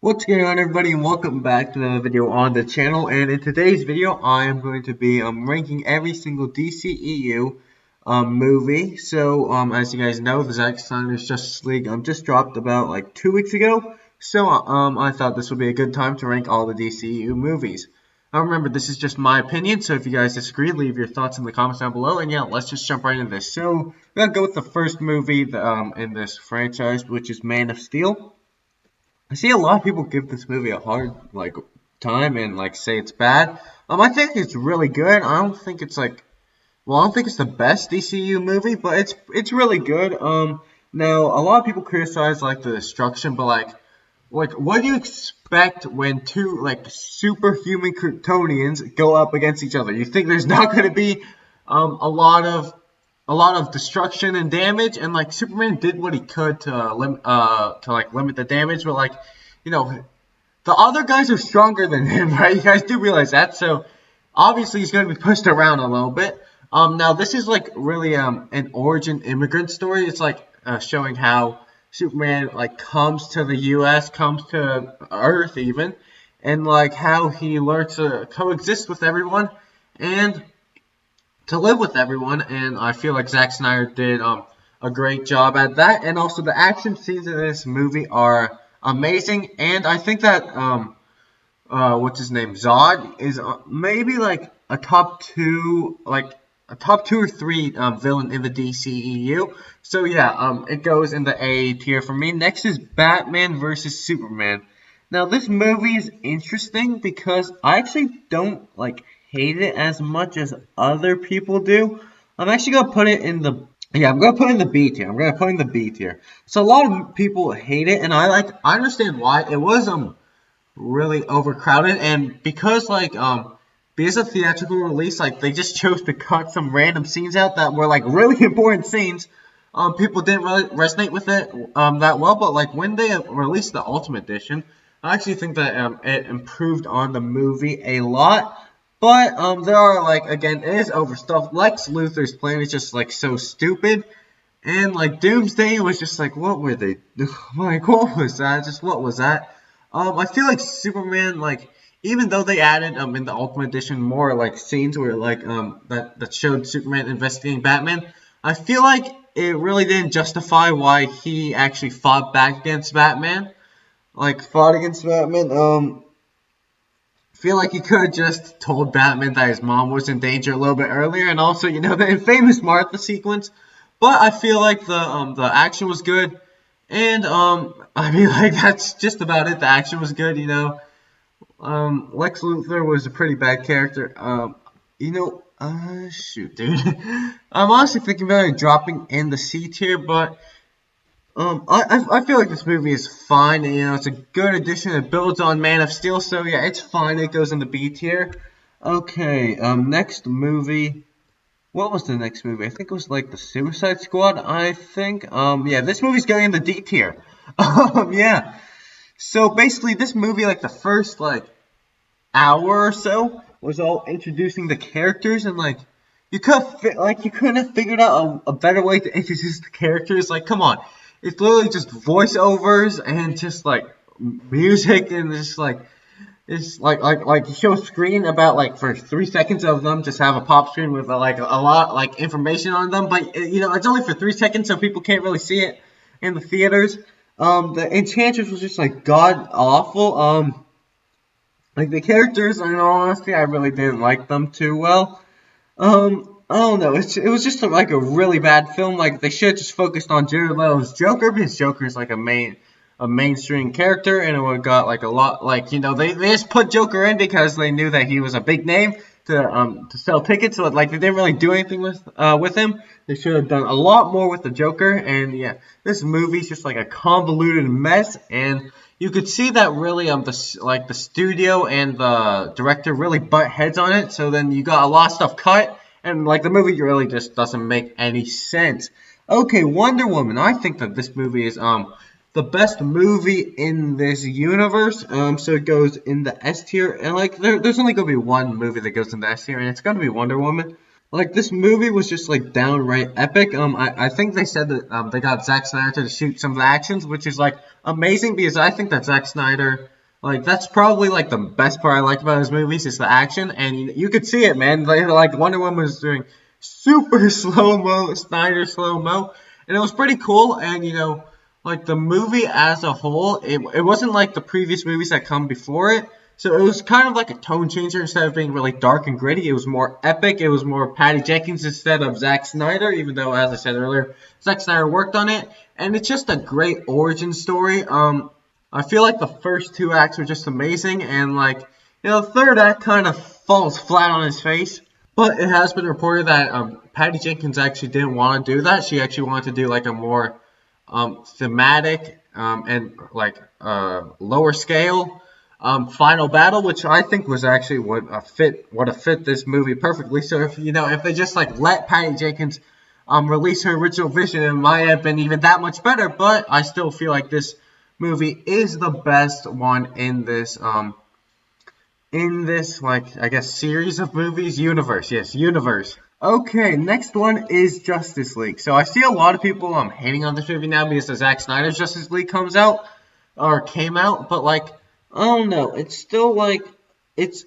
What's going on, everybody, and welcome back to another video on the channel. And in today's video, I am going to be ranking every single DCEU movie. So as you guys know, the Zack Snyder's Justice League just dropped about like 2 weeks ago. So I thought this would be a good time to rank all the DCEU movies. Now remember, this is just my opinion, so if you guys disagree, leave your thoughts in the comments down below. And yeah, let's just jump right into this. So we're gonna go with the first movie in this franchise, which is Man of Steel. I see a lot of people give this movie a hard time and say it's bad. I think it's really good. I don't think it's I don't think it's the best DCU movie, but it's really good. Now a lot of people criticize the destruction, but what do you expect when two superhuman Kryptonians go up against each other? You think there's not going to be a lot of destruction and damage, and Superman did what he could to limit the damage, but you know the other guys are stronger than him, right? You guys do realize that, so obviously he's going to be pushed around a little bit. Now this is really an origin immigrant story. It's showing how Superman comes to the U.S., comes to Earth even, and how he learns to coexist with everyone and to live with everyone, and I feel like Zack Snyder did a great job at that. And also the action scenes in this movie are amazing, and I think that what's his name, Zod, is maybe a top two or three villain in the DCEU. So yeah, it goes in the A tier for me. Next is Batman versus Superman. Now this movie is interesting because I actually don't hate it as much as other people do. I'm actually gonna put it in the I'm gonna put it in the B tier. I'm gonna put it in the B tier. So a lot of people hate it, and I understand why. It was really overcrowded, and because of theatrical release, they just chose to cut some random scenes out that were really important scenes. People didn't really resonate with it that well, but when they released the Ultimate Edition, I actually think that it improved on the movie a lot. But there are again, it is overstuffed. Lex Luthor's plan is just so stupid, and Doomsday was just what were they what was that? Just what was that? I feel like Superman even though they added in the Ultimate Edition more scenes where that showed Superman investigating Batman, I feel like it really didn't justify why he actually fought back against Batman. Fought against Batman. Feel like he could have just told Batman that his mom was in danger a little bit earlier, and also the infamous Martha sequence. But I feel like the action was good, and I mean that's just about it. The action was good, Lex Luthor was a pretty bad character. Shoot, dude. I'm honestly thinking about dropping in the C tier, but I feel like this movie is fine. It's a good addition. It builds on Man of Steel, so yeah, it's fine. It goes in the B tier. Okay, next movie. What was the next movie? I think it was the Suicide Squad. I think. Yeah, this movie's going in the D tier. Yeah. So basically, this movie, the first hour or so, was all introducing the characters, and you couldn't have figured out a better way to introduce the characters. Come on. It's literally just voiceovers and just music, and just it's you show a screen about for 3 seconds of them, just have a pop screen with a lot information on them, but it's only for 3 seconds, so people can't really see it in the theaters. The Enchantress was just god awful. The characters, in all honesty, I really didn't like them too well. I don't know. It was just a really bad film. They should have just focused on Jared Leto's Joker, because Joker is a mainstream character, and it would have got a lot they just put Joker in because they knew that he was a big name to sell tickets. So they didn't really do anything with him. They should have done a lot more with the Joker. And yeah, this movie's just a convoluted mess, and you could see that really the studio and the director really butt heads on it. So then you got a lot of stuff cut, and the movie really just doesn't make any sense. Okay, Wonder Woman. I think that this movie is the best movie in this universe. So it goes in the S tier, and there's only gonna be one movie that goes in the S tier, and it's gonna be Wonder Woman. Like this movie was just like downright epic. I think they said that they got Zack Snyder to shoot some of the actions, which is like amazing because I think that Zack Snyder, like that's probably like the best part I like about his movies is the action, and you could see it, man. Like Wonder Woman was doing super slow mo, Snyder slow mo, and it was pretty cool. And like the movie as a whole, it wasn't like the previous movies that come before it. So it was kind of like a tone changer. Instead of being really dark and gritty, it was more epic. It was more Patty Jenkins instead of Zack Snyder, even though, as I said earlier, Zack Snyder worked on it. And it's just a great origin story. I feel like the first two acts were just amazing, and like the third act kind of falls flat on his face. But it has been reported that Patty Jenkins actually didn't want to do that. She actually wanted to do like a more thematic and like lower scale final battle, which I think was actually would have fit this movie perfectly. So if they just like let Patty Jenkins release her original vision, it might have been even that much better. But I still feel like this movie is the best one in this like I guess series of movies universe. Yes, universe. Okay, next one is Justice League. So I see a lot of people hating on this movie now because the Zack Snyder's Justice League comes out or came out, but like I don't know, it's still like it's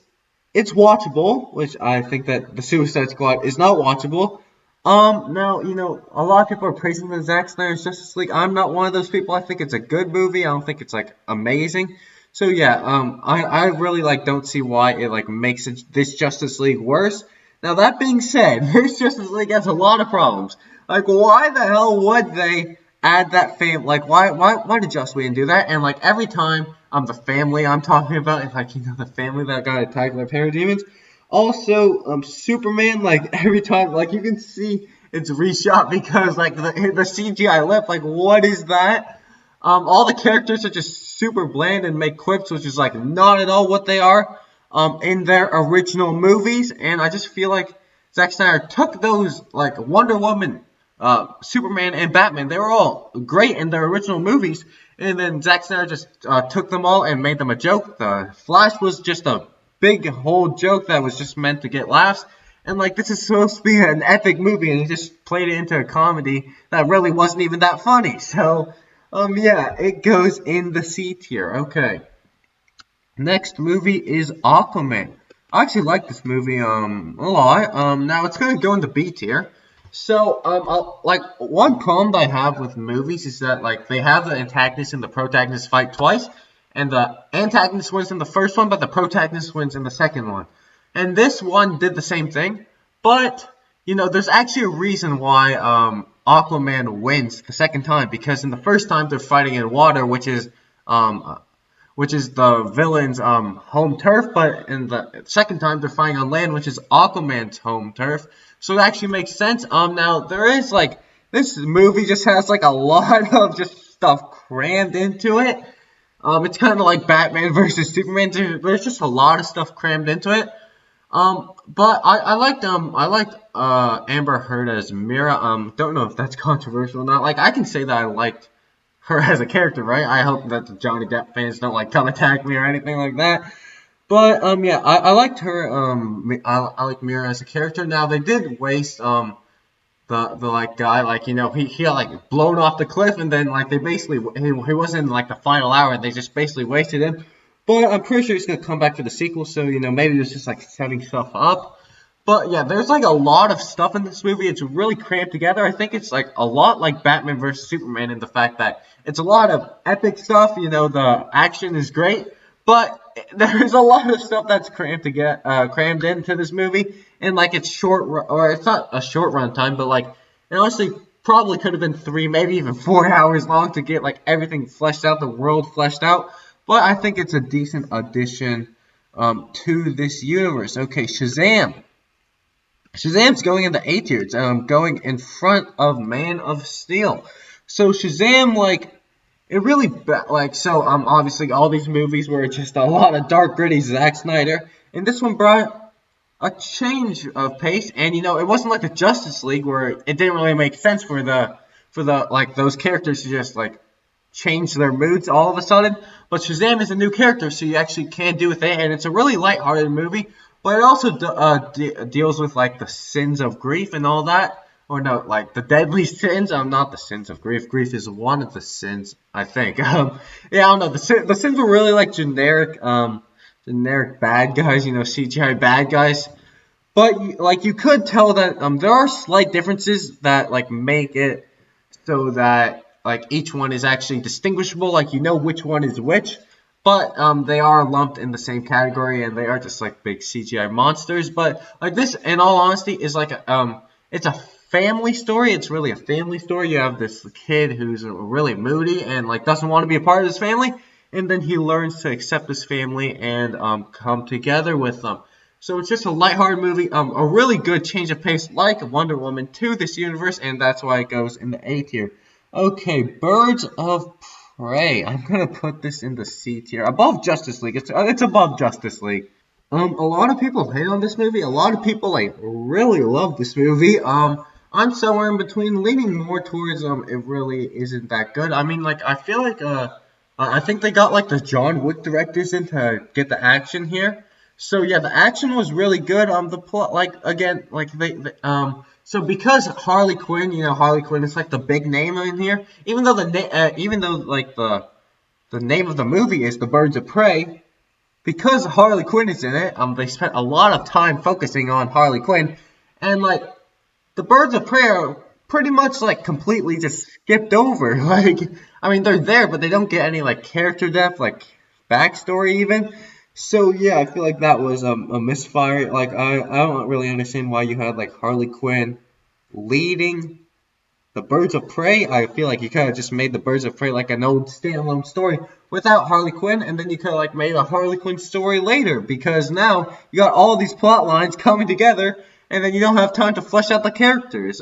it's watchable, which I think that the Suicide Squad is not watchable. Now a lot of people are praising the Zack Snyder's Justice League. I'm not one of those people. I think it's a good movie. I don't think it's like amazing. So yeah, I really like don't see why it like makes this Justice League worse. Now that being said, this Justice League has a lot of problems. Like why the hell would they add that fam? Like why did Joss Whedon do that? And like every time the family I'm talking about, and like the family that got attacked by parademons. Also, Superman, like every time, like you can see it's reshot because like the CGI lip, like what is that? All the characters are just super bland and make quips, which is like not at all what they are in their original movies. And I just feel like Zack Snyder took those like Wonder Woman, Superman, and Batman. They were all great in their original movies, and then Zack Snyder just took them all and made them a joke. The Flash was just a big whole joke that was just meant to get laughs. And like this is supposed to be an epic movie, and he just played it into a comedy that really wasn't even that funny. So, yeah, it goes in the C tier. Okay. Next movie is Aquaman. I actually like this movie a lot. Now it's gonna go into B tier. So like one problem that I have with movies is that like they have the antagonist and the protagonist fight twice, and the antagonist wins in the first one, but the protagonist wins in the second one. And this one did the same thing, but there's actually a reason why Aquaman wins the second time, because in the first time they're fighting in water, which is the villain's home turf, but in the second time they're fighting on land, which is Aquaman's home turf. So it actually makes sense. Now there is like this movie just has like a lot of just stuff crammed into it. It's kind of like Batman versus Superman. There's just a lot of stuff crammed into it. But I liked Amber Heard as Mira. Don't know if that's controversial or not. Like I can say that I liked her as a character, right? I hope that the Johnny Depp fans don't like come attack me or anything like that. But yeah, I liked her. I like Mira as a character. Now they did waste the like guy, like he got like blown off the cliff, and then like they basically he wasn't in like the final hour, and they just basically wasted him. But I'm pretty sure he's gonna come back for the sequel, so maybe it's just like setting stuff up. But yeah, there's like a lot of stuff in this movie. It's really cramped together. I think it's like a lot like Batman vs Superman in the fact that it's a lot of epic stuff. The action is great, but there's a lot of stuff that's crammed into this movie, and like it's short, or it's not a short run time, but like it honestly probably could have been 3, maybe even 4 hours long to get like everything fleshed out, the world fleshed out. But I think it's a decent addition to this universe. Okay, Shazam. Shazam's going in the A tier. It's going in front of Man of Steel. So Shazam, like, it really obviously all these movies were just a lot of dark, gritty Zack Snyder, and this one brought a change of pace. And it wasn't like the Justice League where it didn't really make sense for the like those characters to just like change their moods all of a sudden. But Shazam is a new character, so you actually can do with it, and it's a really lighthearted movie. but it also deals with like the sins of grief and all that. Or no, like the deadly sins. Not the sins of grief. Grief is one of the sins, I think. Yeah, I don't know. The sins were really like generic bad guys. CGI bad guys. But like you could tell that there are slight differences that like make it so that like each one is actually distinguishable, like which one is which. But they are lumped in the same category, and they are just like big CGI monsters. But like this, in all honesty, is like it's a family story. It's really a family story. You have this kid who's really moody and like doesn't want to be a part of his family, and then he learns to accept his family and come together with them. So it's just a lighthearted movie, a really good change of pace, like Wonder Woman to this universe, and that's why it goes in the A tier. Okay, Birds of Prey. I'm gonna put this in the C tier, above Justice League. It's above Justice League. A lot of people hate on this movie. A lot of people like really love this movie. I'm somewhere in between, leaning more towards it really isn't that good. I mean, like I feel like I think they got like the John Wick directors in to get the action here. So yeah, the action was really good. The plot, like again, like so because Harley Quinn, Harley Quinn is like the big name in here. Even though like the name of the movie is The Birds of Prey, because Harley Quinn is in it, they spent a lot of time focusing on Harley Quinn, and like the Birds of Prey are pretty much like completely just skipped over. Like, I mean, they're there, but they don't get any like character depth, like backstory even. So yeah, I feel like that was a misfire. Like, I don't really understand why you had like Harley Quinn leading the Birds of Prey. I feel like you could have just made the Birds of Prey like an old standalone story without Harley Quinn, and then you could have like made a Harley Quinn story later, because now you got all these plot lines coming together, and then you don't have time to flesh out the characters.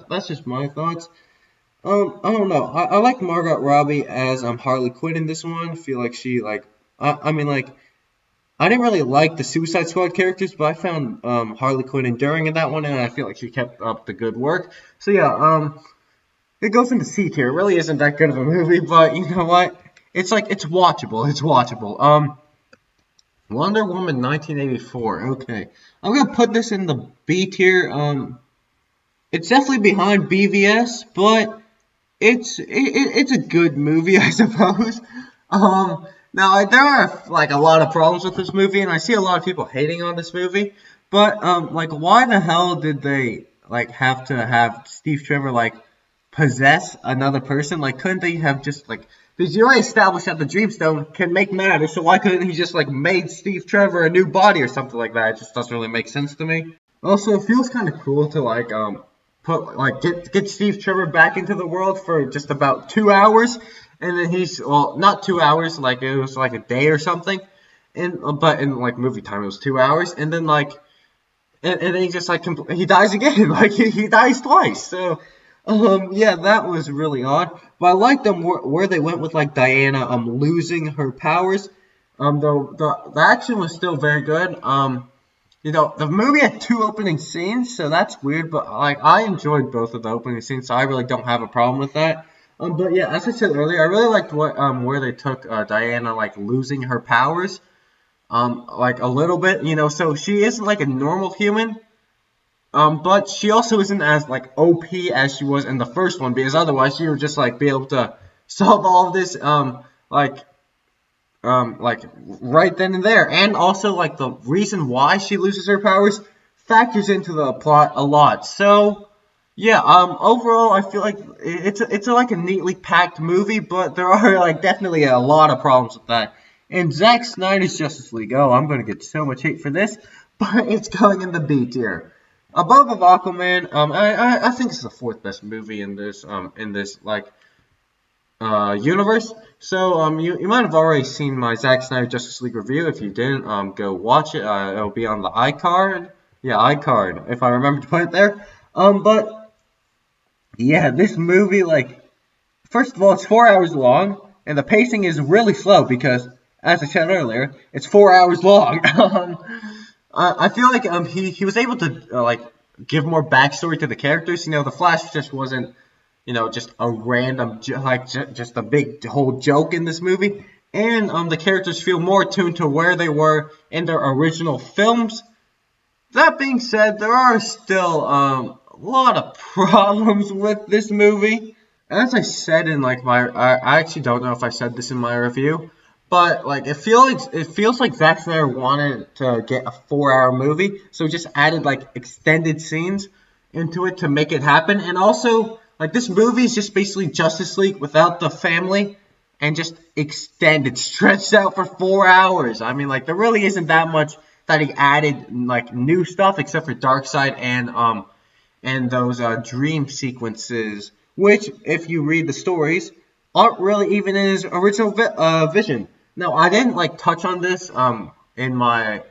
That's just my thoughts. I don't know. I like Margot Robbie as Harley Quinn in this one. I feel like she like I mean like I didn't really like the Suicide Squad characters, but I found Harley Quinn enduring in that one, and I feel like she kept up the good work. So yeah, it goes into C tier. It really isn't that good of a movie, but you know what? It's like it's watchable. It's watchable. Wonder Woman 1984. Okay, I'm gonna put this in the B tier. It's definitely behind BVS, but it's a good movie, I suppose. Now there are like a lot of problems with this movie, and I see a lot of people hating on this movie. But like, why the hell did they like have to have Steve Trevor like possess another person? Like, couldn't they have just like? Because you already established that the Dreamstone can make matter, so why couldn't he just like made Steve Trevor a new body or something like that? It just doesn't really make sense to me. Also, it feels kind of cool to like put like get Steve Trevor back into the world for just about 2 hours, and then not 2 hours, like it was like a day or something, but in like movie time it was 2 hours, and then like and then he just like he dies again, like he dies twice. So yeah, that was really odd, but I liked them where they went with like Diana losing her powers. Though the action was still very good. The movie had two opening scenes, so that's weird, but like I enjoyed both of the opening scenes, so I really don't have a problem with that. But yeah, as I said earlier, I really liked where they took Diana like losing her powers, like a little bit, so she isn't like a normal human, but she also isn't as like OP as she was in the first one, because otherwise she would just like be able to solve all of this, like right then and there, and also like the reason why she loses her powers factors into the plot a lot. So yeah, overall I feel like it's like a neatly packed movie, but there are like definitely a lot of problems with that. And Zack Snyder's Justice League, I'm gonna get so much hate for this, but it's going in the B tier. Above of Aquaman, I think it's the fourth best movie in this like universe. So you might have already seen my Zack Snyder Justice League review. If you didn't, go watch it. It'll be on the iCard. Yeah, iCard, if I remember to put it there. But yeah, this movie, like, first of all, it's 4 hours long, and the pacing is really slow because, as I said earlier, it's 4 hours long. I feel like he was able to like give more backstory to the characters. The Flash just wasn't just a random, just a big whole joke in this movie. And the characters feel more attuned to where they were in their original films. That being said, there are still a lot of problems with this movie. As I said in like I actually don't know if I said this in my review, but like it feels like Zack Snyder wanted to get a 4 hour movie, so he just added like extended scenes into it to make it happen. And also, like, this movie is just basically Justice League without the family and just extended, stretched out for 4 hours. I mean, like, there really isn't that much that he added like new stuff except for Darkseid and those dream sequences, which, if you read the stories, aren't really even in his original vision. Now, I didn't like touch on this in my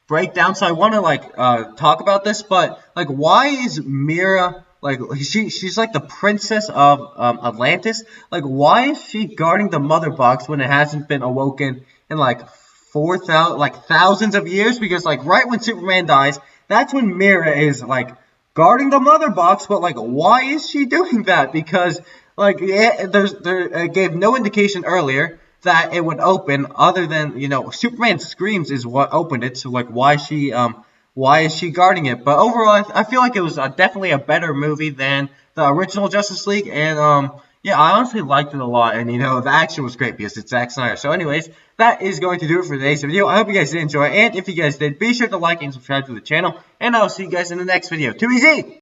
breakdown, so I want to like talk about this. But like, why is Mira like she's like the princess of Atlantis? Like, why is she guarding the mother box when it hasn't been awoken in like 4,000 like thousands of years? Because like right when Superman dies, that's when Mira is like guarding the mother box. But like, why is she doing that? Because like, yeah, it gave no indication earlier that it would open, other than, Superman screams is what opened it. So like, why is she guarding it? But overall, I feel like it was definitely a better movie than the original Justice League. And yeah, I honestly liked it a lot. And the action was great because it's Zack Snyder. So anyways, that is going to do it for today's video. I hope you guys did enjoy, and if you guys did, be sure to like and subscribe to the channel, and I'll see you guys in the next video. Too easy.